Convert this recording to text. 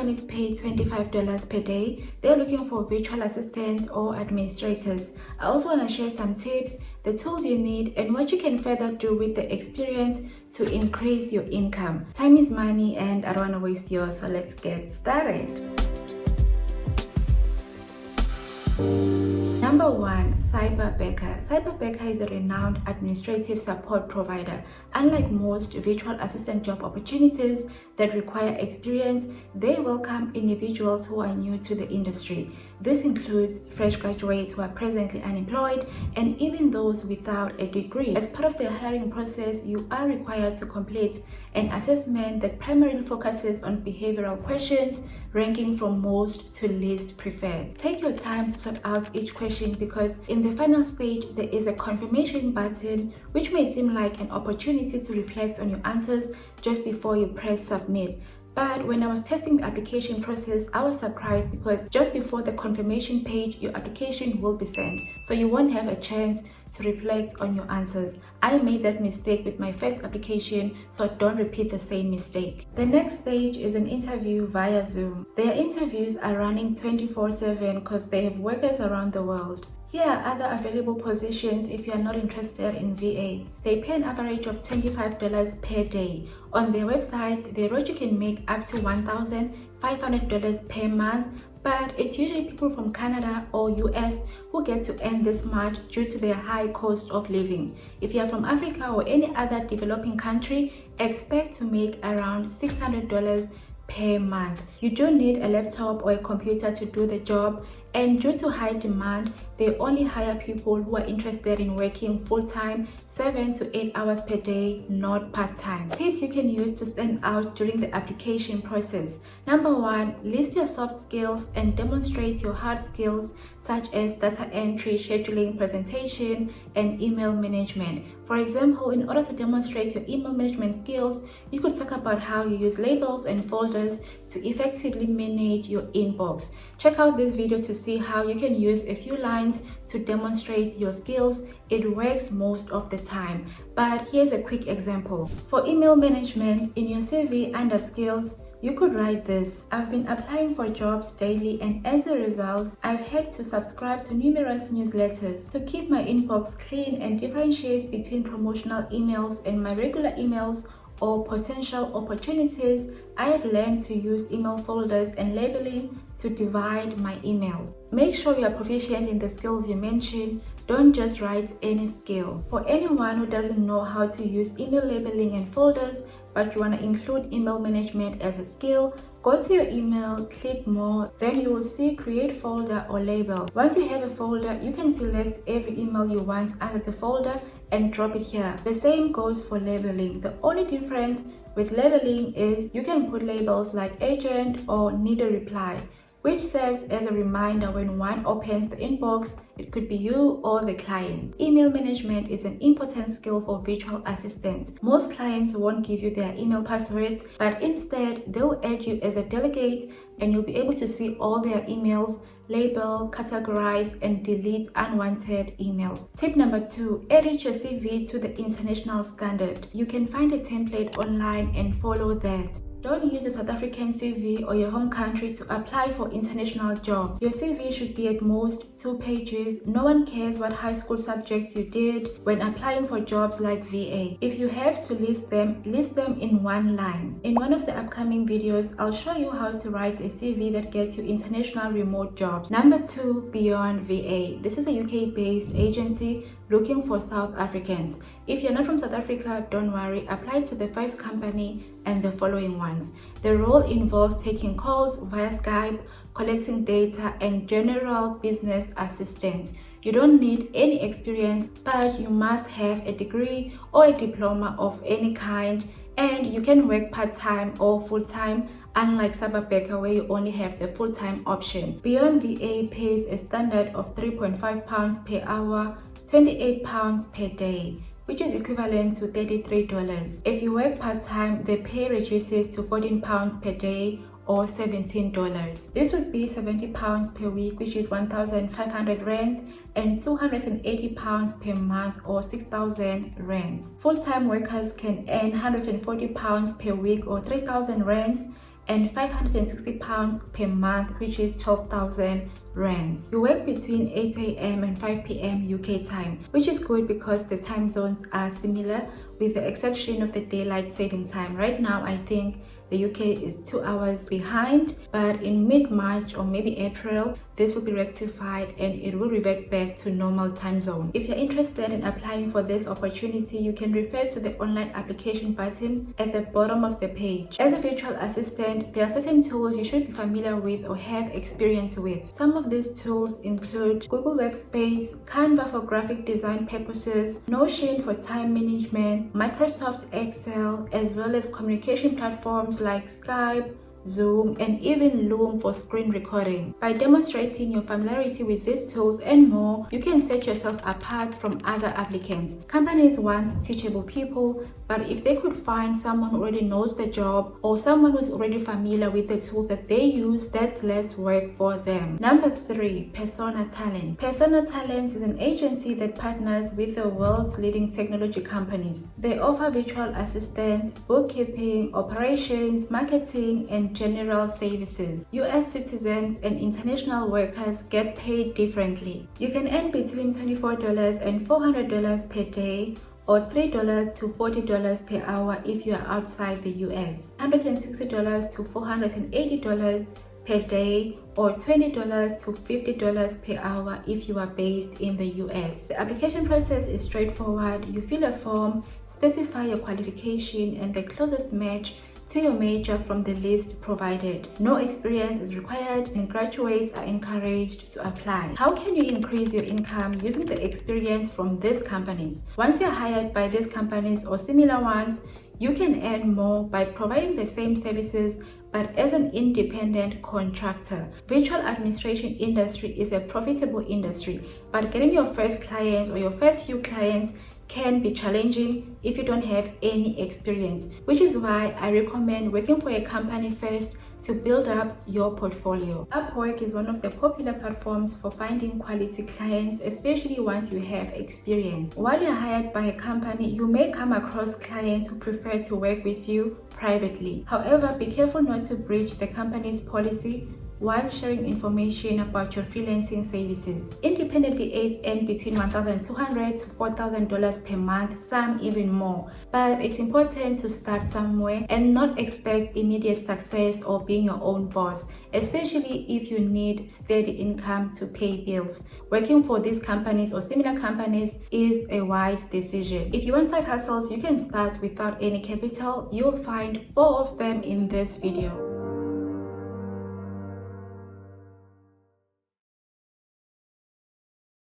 companies pay $25 per day. They're looking for virtual assistants or administrators. I also want to share some tips, the tools you need, and what you can further do with the experience to increase your income. Time is money and I don't want to waste yours, so let's get started. Number 1, Cyberbacker. Cyberbacker is a renowned administrative support provider. Unlike most virtual assistant job opportunities that require experience, they welcome individuals who are new to the industry. This includes fresh graduates who are presently unemployed and even those without a degree. As part of the hiring process, you are required to complete an assessment that primarily focuses on behavioral questions, ranking from most to least preferred. Take your time to sort out each question because in the final stage, there is a confirmation button, which may seem like an opportunity to reflect on your answers just before you press submit. But when I was testing the application process, I was surprised because just before the confirmation page, your application will be sent. So you won't have a chance to reflect on your answers. I made that mistake with my first application, so don't repeat the same mistake. The next stage is an interview via Zoom. Their interviews are running 24/7 because they have workers around the world. Here are other available positions if you are not interested in VA. They pay an average of $25 per day. On their website, they wrote you can make up to $1,500 per month, but it's usually people from Canada or US who get to earn this much due to their high cost of living. If you are from Africa or any other developing country, expect to make around $600 per month. You don't need a laptop or a computer to do the job, and due to high demand, they only hire people who are interested in working full-time, 7 to 8 hours per day, not part-time. Tips you can use to stand out during the application process. Number 1, list your soft skills and demonstrate your hard skills such as data entry, scheduling, presentation, and email management. For example, in order to demonstrate your email management skills, you could talk about how you use labels and folders to effectively manage your inbox. Check out this video to see how you can use a few lines to demonstrate your skills. It works most of the time, but here's a quick example. For email management, in your CV under skills, you could write this: I've been applying for jobs daily, and as a result, I've had to subscribe to numerous newsletters. To keep my inbox clean and differentiate between promotional emails and my regular emails or potential opportunities, I have learned to use email folders and labeling to divide my emails. Make sure you are proficient in the skills you mentioned. Don't just write any skill. For anyone who doesn't know how to use email labeling and folders, but you want to include email management as a skill, go to your email, click more, then you will see create folder or label. Once you have a folder, you can select every email you want under the folder and drop it here. The same goes for labeling. The only difference with labeling is you can put labels like urgent or need a reply, which serves as a reminder when one opens the inbox. It could be you or the client. Email management is an important skill for virtual assistants. Most clients won't give you their email passwords, but instead they'll add you as a delegate and you'll be able to see all their emails, label, categorize, and delete unwanted emails. Tip number 2, edit your CV to the international standard. You can find a template online and follow that. Don't use a South African CV or your home country to apply for international jobs. Your CV should be at most 2 pages. No one cares what high school subjects you did when applying for jobs like VA. If you have to list them in one line. In one of the upcoming videos, I'll show you how to write a CV that gets you international remote jobs. Number 2, Beyond VA. This is a UK-based agency looking for South Africans. If you're not from South Africa, don't worry, apply to the first company and the following ones. The role involves taking calls via Skype, collecting data, and general business assistance. You don't need any experience, but you must have a degree or a diploma of any kind, and you can work part-time or full-time, unlike Cyberbacker where you only have the full-time option. Beyond VA pays a standard of £3.5 per hour, £28 per day, which is equivalent to $33. If you work part-time, the pay reduces to £14 per day or $17. This would be £70 per week, which is 1,500 rands, and £280 per month or 6,000 rands. Full-time workers can earn £140 per week or 3,000 rands, and £560 per month, which is 12,000 rands. You work between 8 a.m. and 5 p.m. UK time, which is good because the time zones are similar with the exception of the daylight saving time. Right now, I think the UK is 2 hours behind, but in mid-March or maybe April, this will be rectified and it will revert back to normal time zone. If you're interested in applying for this opportunity, you can refer to the online application button at the bottom of the page. As a virtual assistant, there are certain tools you should be familiar with or have experience with. Some of these tools include Google Workspace, Canva for graphic design purposes, Notion for time management, Microsoft Excel, as well as communication platforms like Skype, Zoom, and even Loom for screen recording. By demonstrating your familiarity with these tools and more, you can set yourself apart from other applicants. Companies want teachable people, but if they could find someone who already knows the job or someone who's already familiar with the tools that they use, that's less work for them. Number 3, Persona Talent. Persona Talent is an agency that partners with the world's leading technology companies. They offer virtual assistants, bookkeeping, operations, marketing, and general services. US citizens and international workers get paid differently. You can earn between $24 and $400 per day, or $3 to $40 per hour if you are outside the US, $160 to $480 per day, or $20 to $50 per hour if you are based in the US. The application process is straightforward. You fill a form, specify your qualification and the closest match to your major from the list provided. No experience is required and graduates are encouraged to apply. How can you increase your income using the experience from these companies? Once you're hired by these companies or similar ones, you can earn more by providing the same services but as an independent contractor. Virtual administration industry is a profitable industry, but getting your first clients or your first few clients can be challenging if you don't have any experience, which is why I recommend working for a company first to build up your portfolio. Upwork is one of the popular platforms for finding quality clients, especially once you have experience. While you're hired by a company, you may come across clients who prefer to work with you privately. However, be careful not to breach the company's policy while sharing information about your freelancing services. Independent VAs earn between $1,200 to $4,000 per month, some even more. But it's important to start somewhere and not expect immediate success or being your own boss, especially if you need steady income to pay bills. Working for these companies or similar companies is a wise decision. If you want side hustles you can start without any capital, you'll find 4 of them in this video.